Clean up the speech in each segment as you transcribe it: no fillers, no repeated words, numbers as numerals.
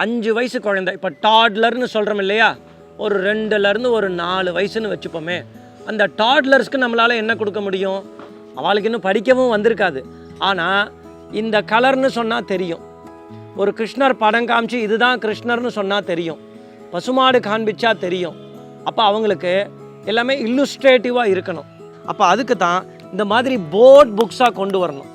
5 வயசு குழந்தை, இப்போ டாட்லர்னு சொல்கிறோம் இல்லையா, ஒரு 2லேருந்து ஒரு 4 வயசுன்னு வச்சுப்போமே. அந்த டாட்லர்ஸ்க்கு நம்மளால் என்ன கொடுக்க முடியும்? அவளுக்கு இன்னும் படிக்கவும் வந்திருக்காது, ஆனால் இந்த கலர்னு சொன்னால் தெரியும். ஒரு கிருஷ்ணர் படம் காமிச்சு இதுதான் கிருஷ்ணர்னு சொன்னால் தெரியும், பசுமாடு காண்பிச்சா தெரியும். அப்போ அவங்களுக்கு எல்லாமே இல்லுஸ்ட்ரேட்டிவாக இருக்கணும். அப்போ அதுக்கு தான் இந்த மாதிரி போர்ட் புக்ஸாக கொண்டு வரணும்.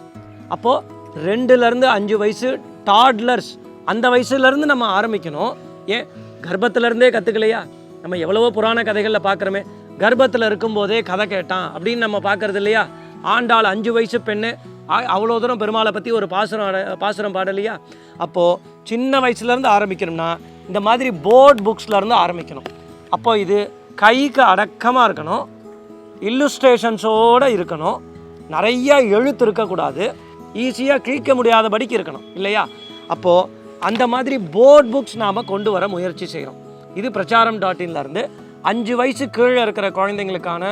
அப்போது 2லேருந்து 5 வயசு டாட்லர்ஸ், அந்த வயசுலேருந்து நம்ம ஆரம்பிக்கணும். ஏன் கர்ப்பத்திலேருந்தே கற்றுக்கலையா? நம்ம எவ்வளவோ புராண கதைகளில் பார்க்குறோமே, கர்ப்பத்தில் இருக்கும்போதே கதை கேட்டான் அப்படின்னு நம்ம பார்க்குறது இல்லையா? ஆண்டாள் 5 வயசு பெண்ணு அவ்வளோ தூரம் பெருமாளை பற்றி ஒரு பாசுரம் பாடலையா? அப்போது சின்ன வயசுலேருந்து ஆரம்பிக்கணும்னா இந்த மாதிரி போர்ட் புக்ஸ்லேருந்து ஆரம்பிக்கணும். அப்போ இது கைக்கு அடக்கமாக இருக்கணும், இல்லுஸ்ட்ரேஷன்ஸோடு இருக்கணும், நிறைய எழுத்து இருக்கக்கூடாது, ஈஸியாக கிழிக்க முடியாதபடிக்கு இருக்கணும் இல்லையா? அப்போது அந்த மாதிரி போர்ட் புக்ஸ் நாம் கொண்டு வர முயற்சி செய்கிறோம். இது pracharam.inலேருந்து 5 வயசு கீழே இருக்கிற குழந்தைங்களுக்கான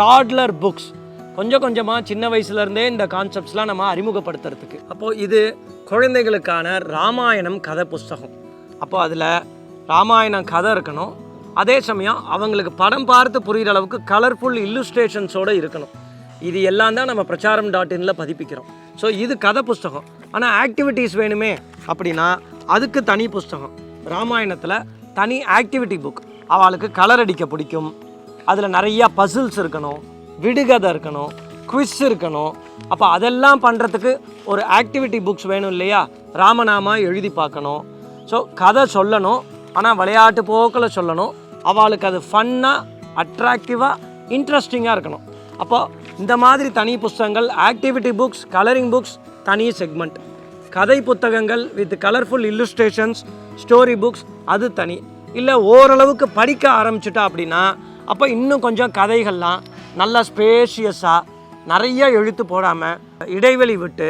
டாட்லர் புக்ஸ். கொஞ்சம் கொஞ்சமாக சின்ன வயசுலேருந்தே இந்த கான்செப்ட்ஸ்லாம் நம்ம அறிமுகப்படுத்துறதுக்கு. அப்போது இது குழந்தைகளுக்கான ராமாயணம் கதை புஸ்தகம். அப்போது அதில் ராமாயணம் கதை இருக்கணும், அதே சமயம் அவங்களுக்கு படம் பார்த்து புரிகிற அளவுக்கு கலர்ஃபுல் இல்லுஸ்ட்ரேஷன்ஸோடு இருக்கணும். இது எல்லாம் தான் நம்ம pracharam.inல பதிப்பிக்கிறோம். ஸோ இது கதை புஸ்தகம். ஆனால் ஆக்டிவிட்டீஸ் வேணுமே அப்படின்னா அதுக்கு தனி புஸ்தகம். ராமாயணத்தில் தனி ஆக்டிவிட்டி புக். அவளுக்கு கலர் அடிக்க பிடிக்கும், அதில் நிறையா பசில்ஸ் இருக்கணும், விடுகதை இருக்கணும், குவிஸ் இருக்கணும். அப்போ அதெல்லாம் பண்ணுறதுக்கு ஒரு ஆக்டிவிட்டி புக்ஸ் வேணும் இல்லையா? ராமநாமா எழுதி பார்க்கணும். ஸோ கதை சொல்லணும், ஆனால் விளையாட்டு போக்கில் சொல்லணும். அவளுக்கு அது ஃபன்னாக, அட்ராக்டிவாக, இன்ட்ரெஸ்டிங்காக இருக்கணும். அப்போது இந்த மாதிரி தனி புஸ்தகங்கள், ஆக்டிவிட்டி புக்ஸ், கலரிங் புக்ஸ் தனி செக்மெண்ட், கதை புத்தகங்கள் with colourful illustrations, story books அது தனி. இல்லை ஓரளவுக்கு படிக்க ஆரம்பிச்சிட்டா அப்படின்னா அப்போ இன்னும் கொஞ்சம் கதைகள்லாம் நல்லா ஸ்பேஷியஸாக நிறைய எழுத்து போடாமல் இடைவெளி விட்டு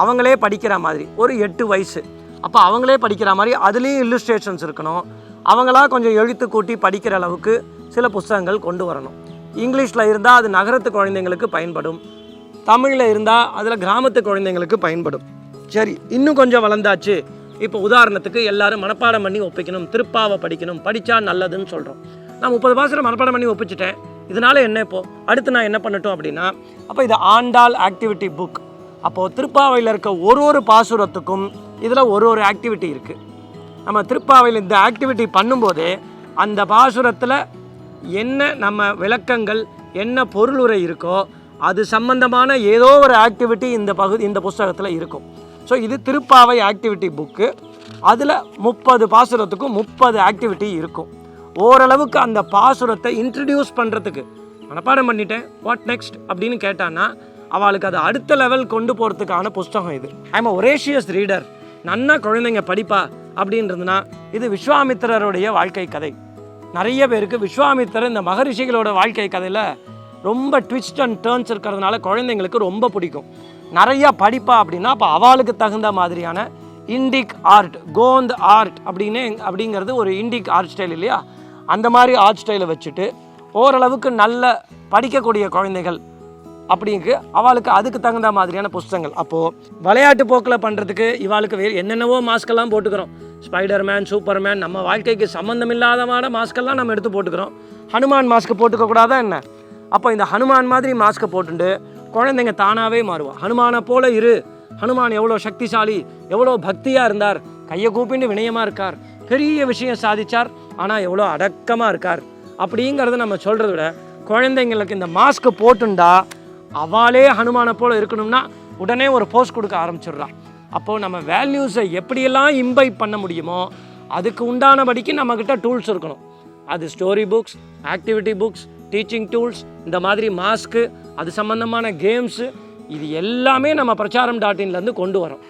அவங்களே படிக்கிற மாதிரி ஒரு 8 வயசு, அப்போ அவங்களே படிக்கிற மாதிரி அதுலேயும் இல்லுஸ்ட்ரேஷன்ஸ் இருக்கணும். அவங்களா கொஞ்சம் எழுத்து கூட்டி படிக்கிற அளவுக்கு சில புத்தகங்கள் கொண்டு வரணும். இங்கிலீஷில் இருந்தால் அது நகரத்து குழந்தைங்களுக்கு பயன்படும், தமிழில் இருந்தால் அதில் கிராமத்து குழந்தைங்களுக்கு பயன்படும். சரி, இன்னும் கொஞ்சம் வளர்ந்தாச்சு. இப்போ உதாரணத்துக்கு எல்லாரும் மனப்பாடம் பண்ணி ஒப்பிக்கணும், திருப்பாவை படிக்கணும், படித்தா நல்லதுன்னு சொல்கிறோம். நான் 30 பாசுரம் மனப்பாடம் பண்ணி ஒப்பிச்சிட்டேன், இதனால் என்ன இப்போது அடுத்து நான் என்ன பண்ணட்டும் அப்படின்னா, அப்போ இது ஆண்டாள் ஆக்டிவிட்டி புக். அப்போது திருப்பாவையில் இருக்க ஒரு பாசுரத்துக்கும் இதில் ஒரு ஆக்டிவிட்டி இருக்குது. நம்ம திருப்பாவையில் இந்த ஆக்டிவிட்டி பண்ணும்போதே அந்த பாசுரத்தில் என்ன நம்ம விளக்கங்கள், என்ன பொருளுரை இருக்கோ அது சம்பந்தமான ஏதோ ஒரு ஆக்டிவிட்டி இந்த புஸ்தகத்தில் இருக்கும். ஸோ இது திருப்பாவை ஆக்டிவிட்டி புக்கு. அதில் 30 பாசுரத்துக்கும் 30 ஆக்டிவிட்டி இருக்கும். ஓரளவுக்கு அந்த பாசுரத்தை இன்ட்ரடியூஸ் பண்ணுறதுக்கு, மனப்பாடம் பண்ணிட்டேன் வாட் நெக்ஸ்ட் அப்படின்னு கேட்டான்னா அவளுக்கு அது அடுத்த லெவல் கொண்டு போகிறதுக்கான புஸ்தகம் இது. ஐம் அ ஒரேஷியஸ் ரீடர், நன்னா குழந்தைங்க படிப்பா அப்படின்றதுனா இது விஸ்வாமித்திரருடைய வாழ்க்கை கதை. நிறைய பேருக்கு விஸ்வாமித்திரர் இந்த மகரிஷிகளோட வாழ்க்கை கதையில் ரொம்ப ட்விஸ்ட் அண்ட் டேர்ன்ஸ் இருக்கிறதுனால குழந்தைங்களுக்கு ரொம்ப பிடிக்கும். நிறையா படிப்பா அப்படின்னா அப்போ அவளுக்கு தகுந்த மாதிரியான இண்டிக் ஆர்ட், கோந்த் ஆர்ட் அப்படிங்கிறது ஒரு இண்டிக் ஆர்ட் ஸ்டைல் இல்லையா? அந்த மாதிரி ஆர்ட் ஸ்டைலை வச்சுட்டு ஓரளவுக்கு நல்ல படிக்கக்கூடிய குழந்தைகள் அப்படிங்கு அவளுக்கு அதுக்கு தகுந்த மாதிரியான புஸ்தகங்கள். அப்போது விளையாட்டு போக்கில் பண்ணுறதுக்கு இவாளுக்கு வேறு என்னென்னவோ மாஸ்கெல்லாம் போட்டுக்கிறோம். ஸ்பைடர்மேன், சூப்பர்மேன், நம்ம வாழ்க்கைக்கு சம்மந்தமில்லாதமான மாஸ்கெல்லாம் நம்ம எடுத்து போட்டுக்கிறோம். ஹனுமான் மாஸ்க்கு போட்டுக்கக்கூடாதா என்ன? அப்போ இந்த ஹனுமான் மாதிரி மாஸ்க்கை போட்டுட்டு குழந்தைங்க தானாகவே மாறுவாள். ஹனுமானை போல இரு, ஹனுமான் எவ்வளோ சக்திசாலி, எவ்வளோ பக்தியாக இருந்தார், கையை கூப்பிட்டு வினயமாக இருக்கார், பெரிய விஷயம் சாதிச்சார், ஆனால் எவ்வளோ அடக்கமாக இருக்கார் அப்படிங்கிறத நம்ம சொல்கிறத விட குழந்தைங்களுக்கு இந்த மாஸ்க்கு போட்டுண்டா அவளே ஹனுமானை போல் இருக்கணும்னா உடனே ஒரு போஸ்ட் கொடுக்க ஆரம்பிச்சிடுறான். அப்போது நம்ம வேல்யூஸை எப்படியெல்லாம் இம்பைப் பண்ண முடியுமோ அதுக்கு உண்டானபடிக்கு நம்மக்கிட்ட டூல்ஸ் இருக்கணும். அது story books, activity books, teaching tools, இந்த மாதிரி மாஸ்க்கு, அது சம்மந்தமான கேம்ஸு, இது எல்லாமே நம்ம pracharam.inலேருந்து கொண்டு வரோம்.